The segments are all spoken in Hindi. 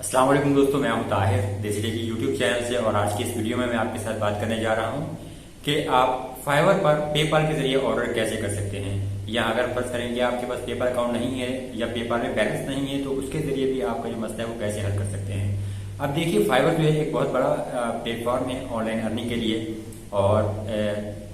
अस्सलाम वालेकुम दोस्तों, मैं हूं ताहिर देसी टेक यूट्यूब चैनल से। और आज की इस वीडियो में मैं आपके साथ बात करने जा रहा हूं कि आप फाइवर पर पेपाल के जरिए ऑर्डर कैसे कर सकते हैं। या अगर फर्ज करें कि आपके पास पेपाल अकाउंट नहीं है या पेपाल में बैलेंस नहीं है, तो उसके जरिए भी आपका जो मसला है वो कैसे हल कर सकते हैं। अब देखिए, फाइवर जो है एक बहुत बड़ा प्लेटफॉर्म है ऑनलाइन अर्निंग के लिए। और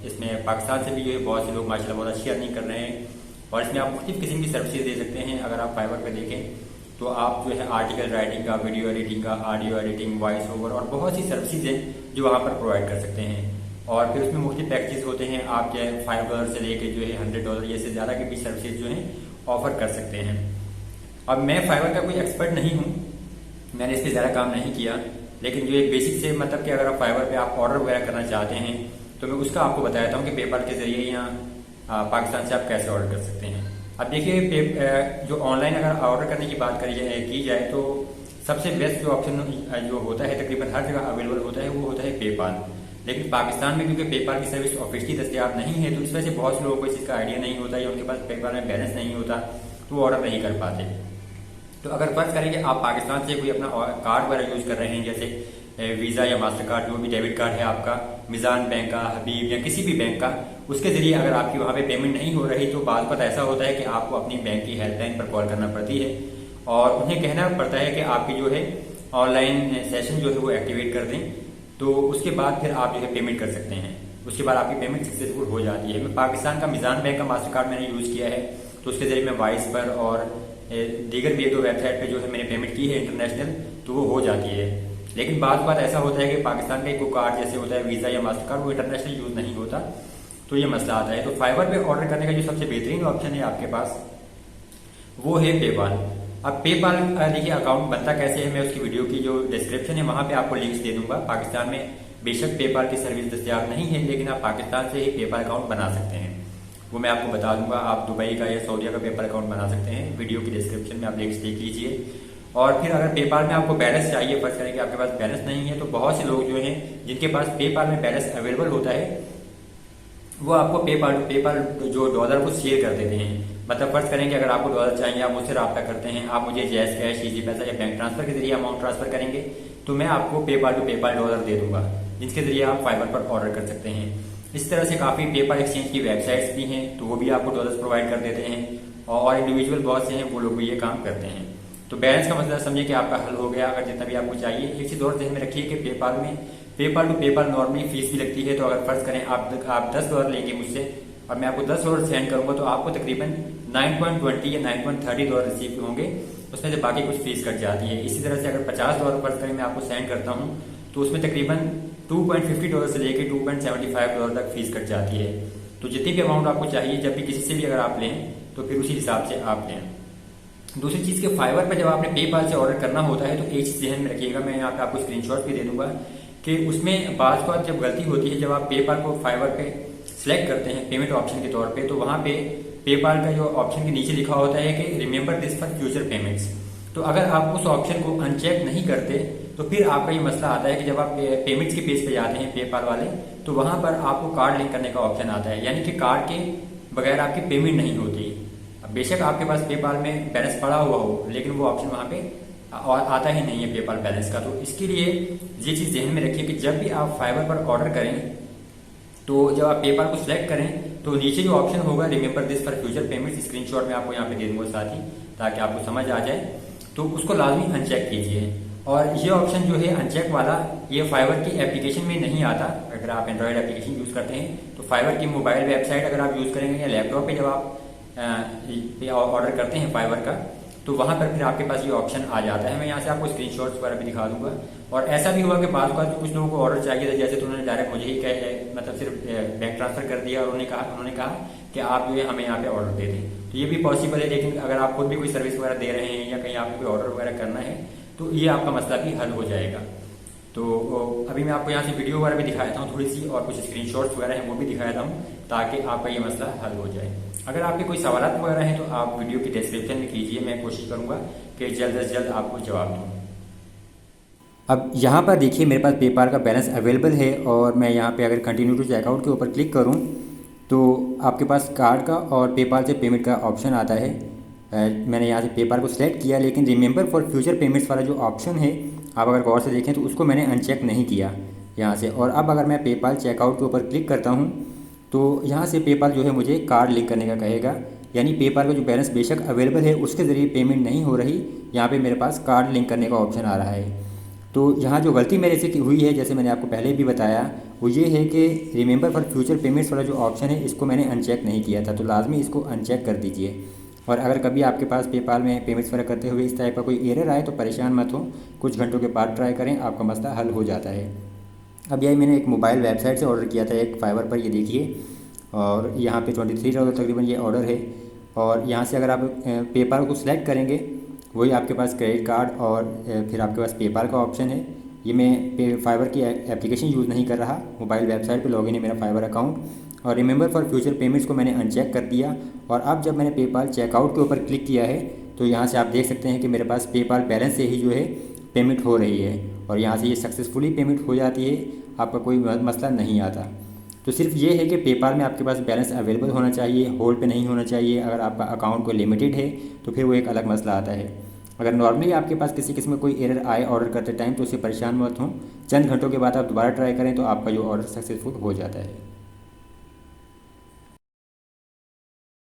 इसमें पाकिस्तान से भी जो है बहुत से लोग माशाल्लाह बहुत अच्छी अर्निंग कर रहे हैं। और इसमें आप मुख्तलिफ किस्म की सर्विसेज दे सकते हैं। अगर आप फाइवर पर देखें तो आप जो है आर्टिकल राइटिंग का, वीडियो एडिटिंग का, ऑडियो एडिटिंग, वॉइस ओवर और बहुत सी सर्विसेज हैं जो वहाँ पर प्रोवाइड कर सकते हैं। और फिर उसमें मुख्तलिफ पैकेजेस होते हैं। आप जो है $5 से लेके जो है $100 या से ज़्यादा के भी सर्विसेज जो हैं ऑफर कर सकते हैं। अब मैं फाइवर का कोई एक्सपर्ट नहीं हूँ, मैंने इस पर ज़्यादा काम नहीं किया, लेकिन जो एक बेसिक से मतलब कि अगर आप फाइवर पे आप ऑर्डर वगैरह करना चाहते हैं तो मैं उसका आपको बताता हूँ कि पेपाल के जरिए यहाँ पाकिस्तान से आप कैसे ऑर्डर कर सकते हैं। अब देखिए, जो ऑनलाइन अगर ऑर्डर करने की बात की जाए तो सबसे बेस्ट जो ऑप्शन जो होता है तकरीबन हर जगह अवेलेबल होता है वो होता है पेपाल। लेकिन पाकिस्तान में क्योंकि पेपाल की सर्विस ऑफिशियली दस्तियाब नहीं है, तो इस वजह से बहुत से लोगों को इस चीज़ का आइडिया नहीं होता या उनके पास पेपाल में बैलेंस नहीं होता, तो वो ऑर्डर नहीं कर पाते। तो अगर फर्ज करें कि आप पाकिस्तान से कोई अपना कार्ड वगैरह यूज कर रहे हैं, जैसे वीजा या मास्टर कार्ड, जो भी डेबिट कार्ड है आपका, मिजान बैंक का, हबीब या किसी भी बैंक का, उसके जरिए अगर आपकी वहां पे पेमेंट नहीं हो रही, तो बाद बात ऐसा होता है कि आपको अपनी बैंक की हेल्पलाइन पर कॉल करना पड़ती है और उन्हें कहना पड़ता है कि आपकी जो है ऑनलाइन सेशन जो है वो एक्टिवेट कर दें। तो उसके बाद फिर आप जो है पेमेंट कर सकते हैं। उसके बाद आपकी पेमेंट सक्सेसफुल हो जाती है। मैं पाकिस्तान का मिजान बैंक का मास्टर कार्ड मैंने यूज किया है, तो उसके जरिए मैं वॉइस पर और दीगर भी एक दो वेबसाइट पे जो है मैंने पेमेंट की है इंटरनेशनल, तो वो हो जाती है। लेकिन बात ऐसा होता है कि पाकिस्तान का एक कार्ड जैसे होता है वीजा या मास्टर कार्ड, वो इंटरनेशनल यूज नहीं होता, तो ये मसला आता है। तो फाइवर पे ऑर्डर करने का जो सबसे बेहतरीन ऑप्शन है आपके पास वो है पेपाल। अब पेपाल देखिए अकाउंट बनता कैसे है, मैं उसकी वीडियो की जो डिस्क्रिप्शन है वहां पे आपको लिंक्स दे दूंगा। पाकिस्तान में बेशक पेपाल की सर्विस दस्तियाब नहीं है, लेकिन आप पाकिस्तान से ही पेपाल अकाउंट बना सकते हैं, वो मैं आपको बता दूंगा। आप दुबई का या सऊदीया का पेपाल अकाउंट बना सकते हैं। वीडियो की डिस्क्रिप्शन में आप लिंक्स देख लीजिए। और फिर अगर पेपाल में आपको बैलेंस चाहिए, फर्ज करें कि आपके पास बैलेंस नहीं है, तो बहुत से लोग जो हैं जिनके पास पेपाल में बैलेंस अवेलेबल होता है वो आपको पेपाल जो डॉलर को शेयर कर देते हैं। मतलब फर्ज करें कि अगर आपको डॉलर चाहिए, आप मुझसे रब्ता करते हैं, आप मुझे जैस कैश, इजी पैसा या बैंक ट्रांसफर के जरिए अमाउंट ट्रांसफर करेंगे, तो मैं आपको पेपाल टू पेपाल डॉलर दे दूंगा, जिसके जरिए आप फाइबर पर ऑर्डर कर सकते हैं। इस तरह से काफी पेपाल एक्सचेंज की वेबसाइट्स भी हैं, तो वो भी आपको डॉलर्स प्रोवाइड कर देते हैं। और इंडिविजुअल बहुत से हैं, वो लोग भी ये काम करते हैं। तो बैलेंस का मतलब समझिए कि आपका हल हो गया। अगर जितना भी आपको चाहिए, एक चीज और ध्यान में रखिए कि PayPal to PayPal normally fees भी लगती है। तो अगर फर्ज करें आप $10 लेंगे मुझसे और मैं आपको $10 सेंड करूंगा, तो आपको तकरीबन 9.20 या $9.30 रिसीव होंगे, उसमें से बाकी कुछ फीस कट जाती है। इसी तरह से अगर $50 फर्ज करें मैं आपको सेंड करता हूँ, तो उसमें तकरीबन $2.50 से लेकर $2.75 तक फीस कट जाती है। तो जितनी भी अमाउंट आपको चाहिए, जब भी किसी से भी अगर आप लें, तो फिर उसी हिसाब से आप लें। दूसरी चीज के फाइवर पे जब आपने पेपाल से ऑर्डर करना होता है, तो एक चीज ध्यान में रखिएगा, मैं यहाँ पे आपको स्क्रीनशॉट भी दे दूंगा कि उसमें बात जब गलती होती है, जब आप पेपाल को फाइवर पे सिलेक्ट करते हैं पेमेंट ऑप्शन के तौर पे, तो वहां पे पेपाल का जो ऑप्शन के नीचे लिखा होता है कि remember this for future payments. तो अगर आप उस ऑप्शन को अनचेक नहीं करते, तो फिर आपका ये मसला आता है कि जब आप पेमेंट्स के पेज पे जाते हैं पेपाल वाले, तो वहां पर आपको कार्ड लिंक करने का ऑप्शन आता है, यानी कि कार्ड के बगैर आपकी पेमेंट नहीं होती। अब बेशक आपके पास पेपाल में बैलेंस पड़ा हुआ हो, लेकिन वो ऑप्शन वहां पे आता ही नहीं है पेपाल बैलेंस का। तो इसके लिए ये चीज ध्यान में रखिए कि जब भी आप फाइबर पर ऑर्डर करें, तो जब आप पेपाल को सिलेक्ट करें, तो नीचे जो ऑप्शन होगा remember this for future payments, screenshot में आपको यहाँ पे दे दूंगा साथ ही, ताकि आपको समझ आ जाए, तो उसको लाजमी अनचेक कीजिए। और ये ऑप्शन जो है अनचेक वाला, ये फाइबर की एप्लीकेशन में नहीं आता। अगर आप एंड्रॉयड एप्लीकेशन यूज करते हैं, तो फाइबर की मोबाइल वेबसाइट अगर आप यूज करेंगे या लैपटॉप पे जब आप ऑर्डर करते हैं फाइबर का, तो वहां पर फिर आपके पास ये ऑप्शन आ जाता है। मैं यहाँ से आपको स्क्रीनशॉट्स वगैरह भी दिखा दूंगा। और ऐसा भी हुआ कि बाद कुछ लोगों को ऑर्डर चाहिए था, जैसे तो उन्होंने डायरेक्ट मुझे ही मतलब सिर्फ बैंक ट्रांसफर कर दिया और उन्होंने कहा कि आप जो है हमें यहाँ पे ऑर्डर दे दें। तो ये भी पॉसिबल है। लेकिन अगर आप खुद भी कोई सर्विस वगैरह दे रहे हैं या कहीं आपको कोई ऑर्डर वगैरह करना है, तो ये आपका मसला भी हल हो जाएगा। तो अभी मैं आपको यहाँ से वीडियो वगैरह भी दिखाता हूँ थोड़ी सी, और कुछ स्क्रीनशॉट्स वगैरह हैं वो भी दिखाता हूँ, ताकि आपका ये मसला हल हो जाए। अगर आपके कोई सवाल वगैरह हैं, तो आप वीडियो की डिस्क्रिप्शन में कीजिए, मैं कोशिश करूंगा कि जल्द से जल्द आपको जवाब दूँ। अब यहाँ पर देखिए मेरे पास पेपाल का बैलेंस अवेलेबल है, और मैं यहाँ पे अगर कंटिन्यू टू चेकआउट के ऊपर क्लिक करूँ, तो आपके पास कार्ड का और पेपाल से पेमेंट का ऑप्शन आता है। मैंने यहाँ से पेपाल को सिलेक्ट किया, लेकिन रिमेंबर फॉर फ्यूचर पेमेंट्स वाला जो ऑप्शन है, आप अगर गौर से देखें तो उसको मैंने अनचेक नहीं किया यहाँ से। और अब अगर मैं पेपाल चेकआउट के ऊपर क्लिक करता हूँ तो यहाँ से पेपाल जो है मुझे कार्ड लिंक करने का कहेगा, यानी पेपाल का जो बैलेंस बेशक अवेलेबल है उसके ज़रिए पेमेंट नहीं हो रही, यहाँ पे मेरे पास कार्ड लिंक करने का ऑप्शन आ रहा है। तो यहाँ जो गलती मेरे से हुई है, जैसे मैंने आपको पहले भी बताया, वो ये है कि रिमेंबर फॉर फ्यूचर पेमेंट्स वाला जो ऑप्शन है इसको मैंने अनचेक नहीं किया था, तो लाजमी इसको अनचेक कर दीजिए। और अगर कभी आपके पास पेपाल में पेमेंट्स वगैरह करते हुए इस टाइप का कोई एरर आए तो परेशान मत हो, कुछ घंटों के बाद ट्राई करें, आपका मसला हल हो जाता है। अब यही मैंने एक मोबाइल वेबसाइट से ऑर्डर किया था एक फाइवर पर, ये देखिए, और यहाँ पे $23 तकरीबन ये ऑर्डर है। और यहाँ से अगर आप पेपाल को सिलेक्ट करेंगे, वही आपके पास क्रेडिट कार्ड और फिर आपके पास पेपाल का ऑप्शन है। ये मैं फाइवर की एप्लीकेशन यूज़ नहीं कर रहा, मोबाइल वेबसाइट पे लॉगिन है मेरा फाइवर अकाउंट। और रिमेंबर फॉर फ्यूचर पेमेंट्स को मैंने अनचेक कर दिया। और अब जब मैंने पेपाल चेकआउट के ऊपर क्लिक किया है तो यहाँ से आप देख सकते हैं कि मेरे पास पेपाल बैलेंस से ही जो है पेमेंट हो रही है, और यहाँ से ये सक्सेसफुली पेमेंट हो जाती है, आपका कोई मसला नहीं आता। तो सिर्फ ये है कि पेपाल में आपके पास बैलेंस अवेलेबल होना चाहिए, होल्ड पे नहीं होना चाहिए। अगर आपका अकाउंट कोई लिमिटेड है तो फिर वो एक अलग मसला आता है। अगर नॉर्मली आपके पास किसी किस्म में कोई एरर आए ऑर्डर करते टाइम तो उससे परेशान मत हों, चंद घंटों के बाद आप दोबारा ट्राई करें तो आपका जो ऑर्डर सक्सेसफुल हो जाता है।